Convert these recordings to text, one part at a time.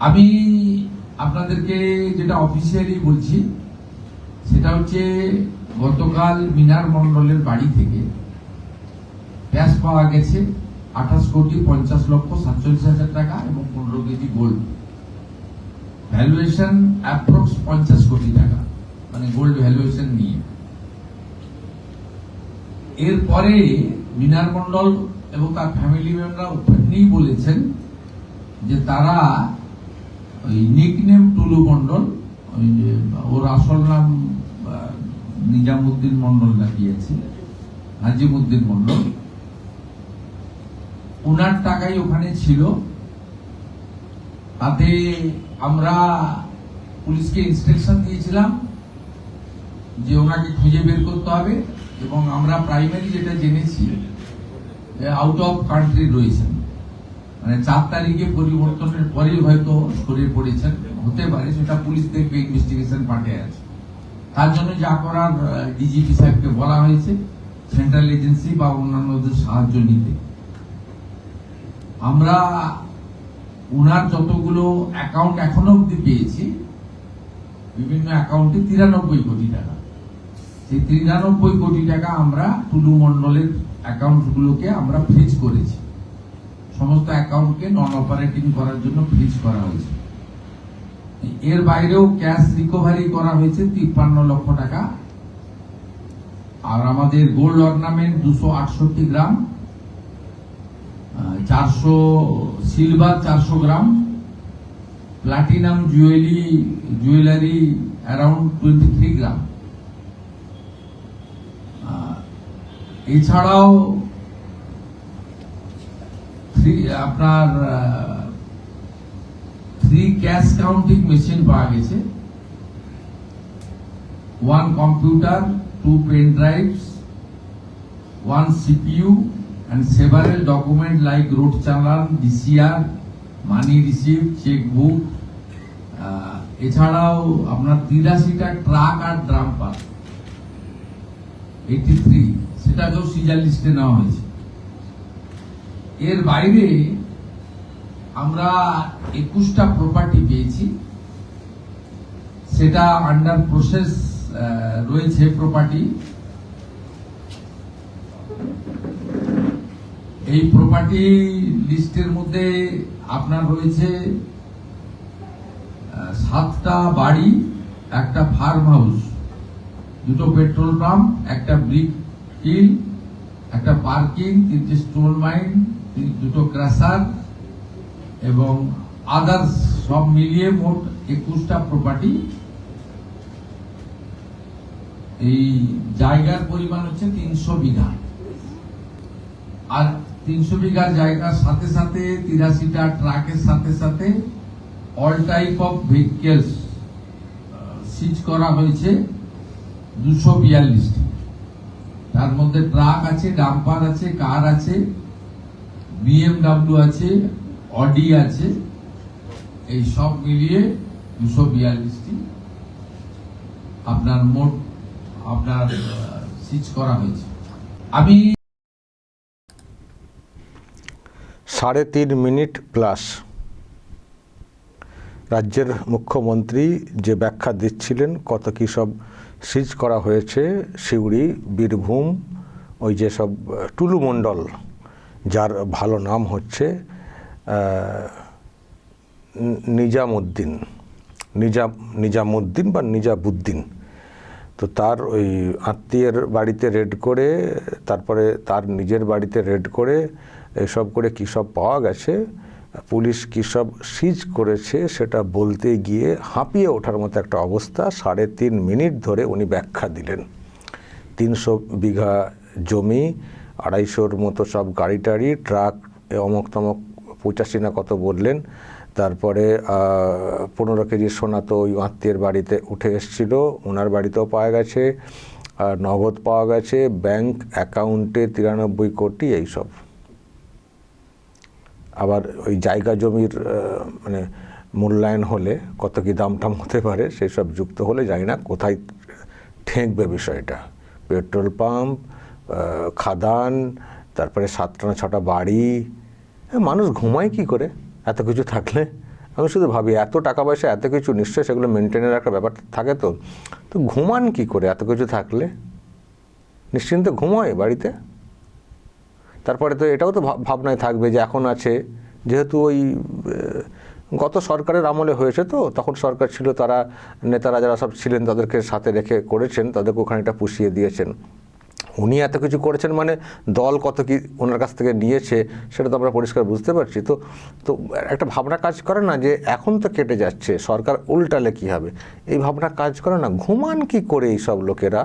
আমি আপনাদেরকে যেটা অফিসিয়ালি বলছি সেটা হচ্ছে গতকাল মিনার মণ্ডলের বাড়ি থেকে ক্যাশ পাওয়া গেছে 28,50,47,000 টাকা এবং 15 কেজি গোল্ড। ভ্যালুয়েশন অ্যাপ্রক্স 50 কোটি টাকা, মানে গোল্ড ভ্যালুয়েশন নিয়ে। এরপরে মিনার মণ্ডল এবং তার ফ্যামিলি মেম্বার ওপেনলি বলেছেন যে তারা ওই নিকনেম টুলু মণ্ডল, ওই ওর আসল নাম নিজামুদ্দিন মণ্ডল লাগিয়েছে, নাজিমুদ্দিন মণ্ডল, ওনার টাকাই ওখানে ছিল। তাতে আমরা পুলিশকে ইনস্ট্রাকশন দিয়েছিলাম যে ওনাকে খুঁজে বের করতে হবে, এবং আমরা প্রাইমারি যেটা জেনেছি আউট অফ কান্ট্রি রয়েছেন, মানে 4 তারিখে পরিবর্তনের পরে হয়তো সরে পড়েছেন, হতে পারে, সেটা পুলিশ দেখবে, ইনভেস্টিগেশন পার্টে আছে। তার জন্য যা করার ডিজিপি সাহেবকে বলা হয়েছে সেন্ট্রাল এজেন্সি বা অন্যান্যদের সাহায্য নিতে। আমরা উনার যতগুলো অ্যাকাউন্ট এখনো অব্দি পেয়েছি, বিভিন্ন অ্যাকাউন্টে 93 কোটি টাকা। সেই 93 কোটি টাকা আমরা টুলু মণ্ডলের অ্যাকাউন্টগুলোকে আমরা ফ্রিজ করেছি, সমস্ত অ্যাকাউন্টকে নন অপারেটিং করার জন্য ফ্রিজ করা হয়েছে। এর বাইরেও ক্যাশ রিকভারি করা হয়েছে 53 লক্ষ টাকা। আর আমাদের gold ornament 268 gram, 400 silver 400 gram, platinum jewellery around 23 gram. এছাড়াও আপনার 3 ক্যাশ কাউন্টিং মেশিন পাওয়া গেছে, 1 computer, 2 pen drives, 1 CPU and several documents like road challan, DCR, money received, checkbook। এছাড়াও আপনার 83টা ট্রাক আর ড্রাম্পার, 83, সেটাকেও সিজার লিস্টে নেওয়া হয়েছে। এর বাইরে আমরা 21টা প্রপার্টি পেয়েছি, সেটা আন্ডার প্রসেস রয়েছে প্রপার্টি। এই প্রপার্টি লিস্টের মধ্যে আপনার রয়েছে 7টা বাড়ি, একটা ফার্ম হাউস, 2টো পেট্রোল পাম্প, একটা ব্রিক কিল, একটা পার্কিং, 3টে স্টোন মাইন, 2টো ক্রাসার এবং আদার্স সব মিলিয়ে মোট 21টা প্রপার্টি। এই জায়গার পরিমাণ হচ্ছে 300 বিঘা। আর 300 বিঘার জায়গার সাথে সাথে 83টা ট্রাকের সাথে সাথে অল টাইপ অফ ভেহিকেলস সিজ করা হয়েছে 242টি। তার মধ্যে ট্রাক আছে, ডাম্পার আছে, কার আছে, BMW আছে, অডি আছে, এই সব মিলিয়ে 242টি আপনার মোট আপনার সিজ করা হয়েছে। আমি 3.5 মিনিট প্লাস রাজ্যের মুখ্যমন্ত্রী যে ব্যাখ্যা দিচ্ছিলেন কত কী সব সিজ করা হয়েছে সিউড়ি, বীরভূম, ওই যে সব টুলু মণ্ডল, যার ভালো নাম হচ্ছে নিজামুদ্দিন বা নিজাবুদ্দিন। তো তার ওই আত্মীয়ের বাড়িতে রেড করে, তারপরে তার নিজের বাড়িতে রেড করে, এসব করে কী সব পাওয়া গেছে, পুলিশ কী সব সিজ করেছে সেটা বলতে গিয়ে হাঁপিয়ে ওঠার মতো একটা অবস্থা। 3.5 মিনিট ধরে উনি ব্যাখ্যা দিলেন। 300 বিঘা জমি, 250-র মতো সব গাড়ি টাড়ি, ট্রাক, অমক তমক 85 না কত বললেন। তারপরে 15 কেজি সোনা তো ওই আত্মীয়ের বাড়িতে উঠে এসেছিল, ওনার বাড়িতেও পাওয়া গেছে, নগদ পাওয়া গেছে, ব্যাংক অ্যাকাউন্টে 93 কোটি এইসব। আবার ওই জায়গা জমির মানে মূল্যায়ন হলে কত কি দাম টাম হতে পারে সেই সব যুক্ত হলে জানি না কোথায় ঠেকবে বিষয়টা। পেট্রোল পাম্প, খাদান, তারপরে 7টা না 6টা বাড়ি, মানুষ ঘুমায় কি করে এত কিছু থাকলে? আমি শুধু ভাবি এত টাকা পয়সা এত কিছু নিশ্চয়ই সেগুলো মেনটেনের একটা ব্যাপার থাকে, তো তো ঘুমান কি করে এত কিছু থাকলে? নিশ্চিন্তে ঘুমোয় বাড়িতে? তারপরে তো এটাও তো ভাবনায় থাকবে যে এখন আছে, যেহেতু ওই গত সরকারের আমলে হয়েছে, তো তখন সরকার ছিল, তারা নেতারা যারা সব ছিলেন তাদেরকে সাথে রেখে করেছেন, তাদেরকে ওখানেটা পুষিয়ে দিয়েছেন। উনি এত কিছু করেছেন মানে দল কত কি ওনার কাছ থেকে নিয়েছে সেটা তো আমরা পরিষ্কার বুঝতে পারছি। তো তো একটা ভাবনা কাজ করে না যে এখন তো কেটে যাচ্ছে, সরকার উল্টালে কী হবে, এই ভাবনা কাজ করে না? ঘুমান কি করে এই সব লোকেরা?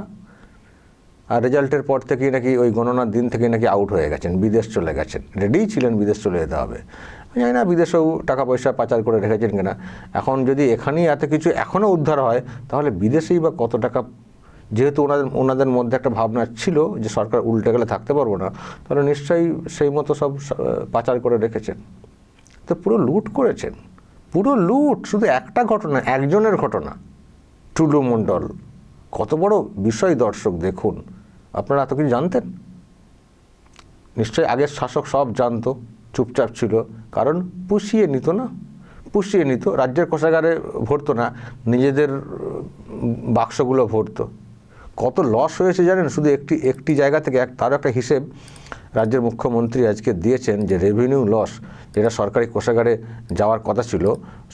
আর রেজাল্টের পর থেকেই নাকি ওই গণনার দিন থেকেই নাকি আউট হয়ে গেছেন, বিদেশ চলে গেছেন, রেডিই ছিলেন বিদেশ চলে যেতে হবে। আমি জানি না বিদেশেও টাকা পয়সা পাচার করে রেখেছেন কিনা। এখন যদি এখানেই এত কিছু এখনও উদ্ধার হয়, তাহলে বিদেশেই বা কত টাকা, যেহেতু ওনাদের মধ্যে একটা ভাবনা ছিল যে সরকার উল্টে গেলে থাকতে পারবো না, তাহলে নিশ্চয়ই সেই মতো সব পাচার করে রেখেছেন। তো পুরো লুট করেছেন, পুরো লুট। শুধু একটা ঘটনা, একজনের ঘটনা, টুলু মণ্ডল। কত বড় বিষয় দর্শক দেখুন। আপনারা এত কিছু জানতেন? নিশ্চয়ই আগের শাসক সব জানতো, চুপচাপ ছিল, কারণ পুষিয়ে নিত না, পুষিয়ে নিত। রাজ্যের কোষাগারে ভরতো না, নিজেদের বাক্সগুলো ভরতো। কত লস হয়েছে জানেন? শুধু একটি জায়গা থেকে তারও একটা হিসেব রাজ্যের মুখ্যমন্ত্রী আজকে দিয়েছেন, যে রেভিনিউ লস যেটা সরকারি কোষাগারে যাওয়ার কথা ছিল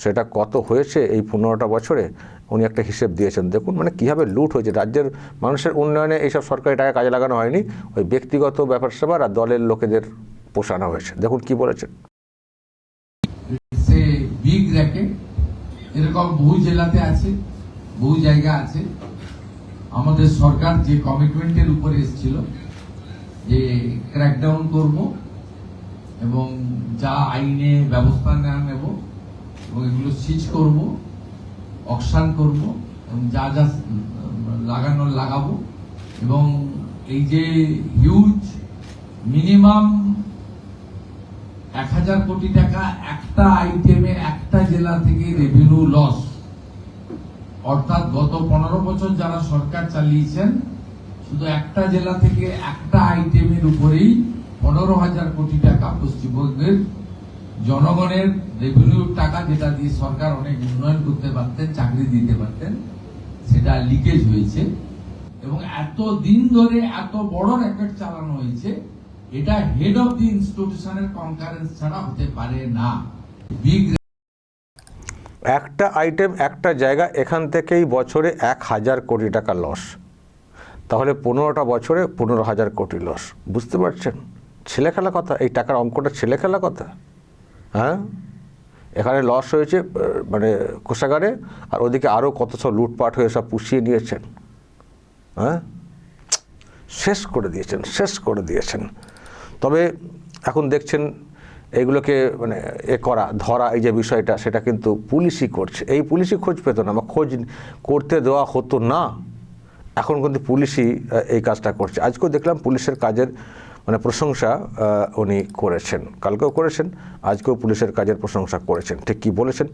সেটা কত হয়েছে এই 15টা বছরে, উনি একটা হিসেব দিয়েছেন। দেখুন মানে কীভাবে লুট হয়েছে। রাজ্যের মানুষের উন্নয়নে এইসব সরকারি টাকা কাজে লাগানো হয়নি, ওই ব্যক্তিগত ব্যাপার স্যাপার আর দলের লোকেদের পোষানো হয়েছে। দেখুন কি বলেছেন। সে বিগ র্যাকেট, এরকম বহু জেলাতে আছে, বহু জায়গা আছে। আমাদের সরকার যে কমিটমেন্টের উপরে এসেছিল যে ক্র্যাকডাউন করব এবং যা আইনে ব্যবস্থা নেব এবং এগুলো সিজ করব, অকশন করব এবং যা যা লাগাবো, এবং এই যে হিউজ মিনিমাম 1000 কোটি টাকা একটা আইটেমে একটা জেলা থেকে রেভিনিউ লস, অর্থাৎ গত 15 বছর যারা সরকার চালিয়েছেন শুধু একটা জেলা থেকে একটা আইটেমের উপরেই 15,000 কোটি টাকা পশ্চিমবঙ্গের জনগণের রেভিনিউর টাকা, যেটা দিয়ে সরকার অনেক উন্নয়ন করতে পারতেন, চাকরি দিতে পারতেন, সেটা লিকেজ হয়েছে। এবং এত দিন ধরে এত বড় র্যাকেট চালানো হয়েছে, এটা হেড অফ দি ইনস্টিটিউশনের কনকারেন্স ছাড়া হতে পারে না। বিগ একটা আইটেম একটা জায়গা, এখান থেকেই বছরে 1000 কোটি টাকা লস, তাহলে 15টা বছরে 15,000 কোটি লস। বুঝতে পারছেন? ছেলেখেলা কথা, এই টাকার অঙ্কটা ছেলেখেলা কথা। হ্যাঁ, এখানে লস হয়েছে মানে কোষাগারে, আর ওদিকে আরও কত সব লুটপাট হয়ে সব পুষিয়ে নিয়েছেন। হ্যাঁ, শেষ করে দিয়েছেন, শেষ করে দিয়েছেন। তবে এখন দেখছেন এইগুলোকে মানে ধরা, এই যে বিষয়টা, সেটা কিন্তু পুলিশই করছে। এই পুলিশই খোঁজ পেত না বা খোঁজ করতে দেওয়া হতো না, এখন কিন্তু পুলিশই এই কাজটা করছে। আজকেও দেখলাম পুলিশের কাজের মানে প্রশংসা উনি করেছেন, কালকেও করেছেন, আজকেও পুলিশের কাজের প্রশংসা করেছেন। ঠিক কী বলেছেন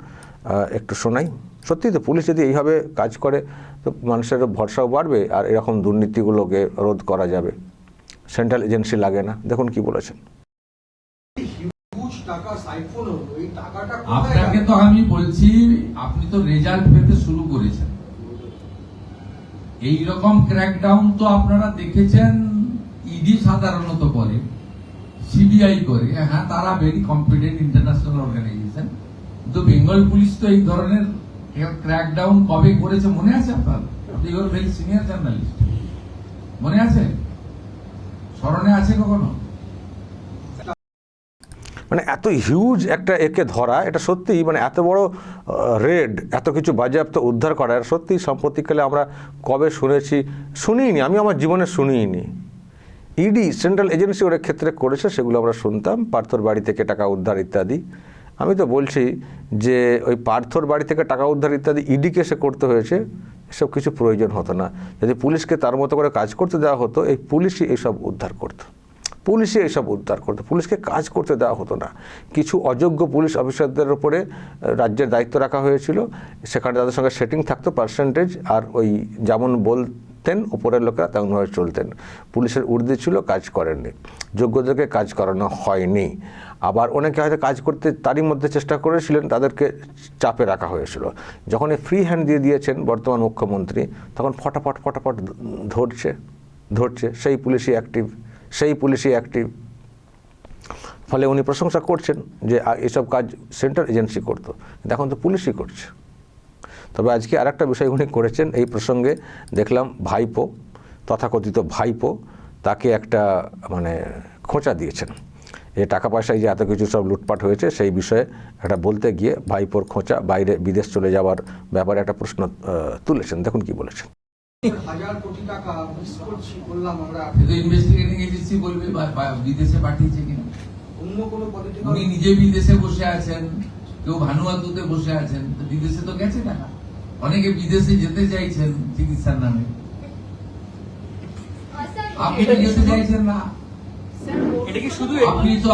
একটু শোনাই। সত্যি তো পুলিশ যদি এইভাবে কাজ করে তো মানুষের ভরসাও বাড়বে, আর এরকম দুর্নীতিগুলোকে রোধ করা যাবে, সেন্ট্রাল এজেন্সি লাগে না। দেখুন কি বলেছেন। আপনাকে তো আমি বলছি, আপনি তো রেজাল্ট পেতে শুরু করেছেন। এই রকম ক্র্যাকডাউন তো আপনারা দেখেছেন, ইডি সাধারণত করে, সিবিআই করে। হ্যাঁ, তারা ভেরি কম্পিটেন্ট ইন্টারন্যাশনাল অর্গানাইজেশন, কিন্তু বেঙ্গল পুলিশ তো এই ধরনের ক্র্যাকডাউন কবে করেছে মনে আছে আপনার? আপনি ইউর ভেরি সিনিয়র জার্নালিস্ট, মনে আছে? স্মরণে আছে কখনো? মানে এত হিউজ একটা একে ধরা, এটা সত্যিই মানে এত বড় রেড, এত কিছু বাজেয়াপ্ত উদ্ধার করা, সত্যিই সাম্প্রতিককালে আমরা কবে শুনিনি, আমি আমার জীবনে শুনিনি। ইডি সেন্ট্রাল এজেন্সি ওর ক্ষেত্রে করেছে, সেগুলো আমরা শুনতাম, পার্থর বাড়ি থেকে টাকা উদ্ধার ইত্যাদি। আমি তো বলছি যে ওই পার্থর বাড়ি থেকে টাকা উদ্ধার ইত্যাদি ইডিকে সে করতে হয়েছে, এসব কিছু প্রয়োজন হতো না। যদি পুলিশকে তার মতো করে কাজ করতে দেওয়া হতো, এই পুলিশই এইসব উদ্ধার করতো, পুলিশই এইসব উদ্ধার করতো, পুলিশকে কাজ করতে দেওয়া হতো না। কিছু অযোগ্য পুলিশ অফিসারদের উপরে রাজ্যের দায়িত্ব রাখা হয়েছিল, সেখানে তাদের সঙ্গে সেটিং থাকতো পার্সেন্টেজ, আর ওই যেমন বলতেন উপরের লোকেরা তেমনভাবে চলতেন। পুলিশের ঊর্ধ্বে ছিল, কাজ করেননি, যোগ্যদেরকে কাজ করানো হয়নি। আবার অনেকে হয়তো কাজ করতে তারই মধ্যে চেষ্টা করেছিলেন, তাদেরকে চাপে রাখা হয়েছিল। যখন এই ফ্রি হ্যান্ড দিয়ে দিয়েছেন বর্তমান মুখ্যমন্ত্রী, তখন ফটাফট ধরছে সেই পুলিশই অ্যাক্টিভ। ফলে উনি প্রশংসা করছেন যে এসব কাজ সেন্ট্রাল এজেন্সি করতো, কিন্তু এখন তো পুলিশই করছে। তবে আজকে আরেকটা বিষয় উনি করেছেন, এই প্রসঙ্গে দেখলাম তথাকথিত ভাইপো তাকে একটা মানে খোঁচা দিয়েছেন। এই টাকা পয়সায় যে এত কিছু সব লুটপাট হয়েছে সেই বিষয়ে একটা বলতে গিয়ে ভাইপোর খোঁচা, বাইরে বিদেশ চলে যাওয়ার ব্যাপারে একটা প্রশ্ন তুলেছেন। দেখুন কি বলেছেন। 1000 কোটি টাকা মিস করছি বললাম আমরা, ইনভেস্টিগেটিং এজেন্সি বলবে বিদেশে পাঠিয়েছে কিনা। অন্য কোনো পলিটিক্যাল উনি নিজে বিদেশে বসে আছেন, কেউ ভানুয়াতুতে বসে আছেন, তো বিদেশে তো গেছে টাকা। অনেকে বিদেশে যেতে চাইছেন চিকিৎসার নামে, আপনি তো যেতে চাইছেন না। এটা কি শুধু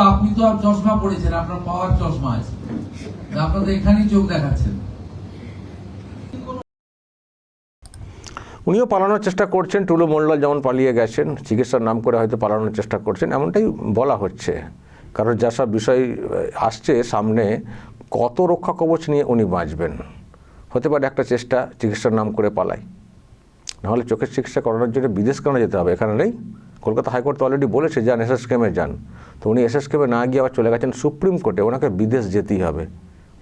আপনি তো আর চশমা পড়েছেন, আপনার পাওয়ার চশমা আছে, আপনার তো এখানেই চোখ দেখাচ্ছেন। উনিও পালানোর চেষ্টা করছেন, টুলু মণ্ডল যেমন পালিয়ে গেছেন, চিকিৎসার নাম করে হয়তো পালানোর চেষ্টা করছেন, এমনটাই বলা হচ্ছে। কারণ যা সব বিষয় আসছে সামনে, কত রক্ষা কবচ নিয়ে উনি বাঁচবেন। হতে পারে একটা চেষ্টা চিকিৎসার নাম করে পালাই, নাহলে চোখের চিকিৎসা করানোর জন্য বিদেশ কেন যেতে হবে, এখানে নেই। কলকাতা হাইকোর্ট তো অলরেডি বলেছে যান এসএসকেমে যান, তো উনি এসএসকেমে না গিয়ে আবার চলে গেছেন সুপ্রিম কোর্টে, ওনাকে বিদেশ যেতেই হবে।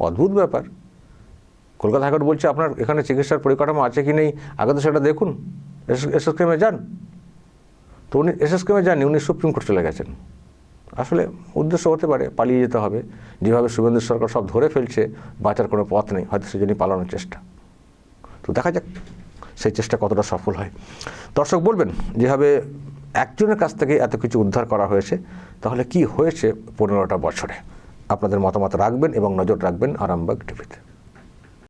অদ্ভুত ব্যাপার। কলকাতা হাইকোর্ট বলছে আপনার এখানে চিকিৎসার পরিকাঠামো আছে কি নেই আগে তো সেটা দেখুন, এসএসকেমে যান। তো উনি এসএসকেমে যাননি, উনি সুপ্রিম কোর্ট চলে গেছেন। আসলে উদ্দেশ্য হতে পারে পালিয়ে যেতে হবে, যেভাবে শুভেন্দু সরকার সব ধরে ফেলছে, বাঁচার কোনো পথ নেই, হয়তো সেজন্যই পালানোর চেষ্টা। তো দেখা যাক সেই চেষ্টা কতটা সফল হয়। দর্শক বলবেন, যেভাবে একজনের কাছ থেকে এত কিছু উদ্ধার করা হয়েছে, তাহলে কি হয়েছে 15টা বছরে? আপনাদের মতামত রাখবেন এবং নজর রাখবেন আরামবাগ টিভিতে।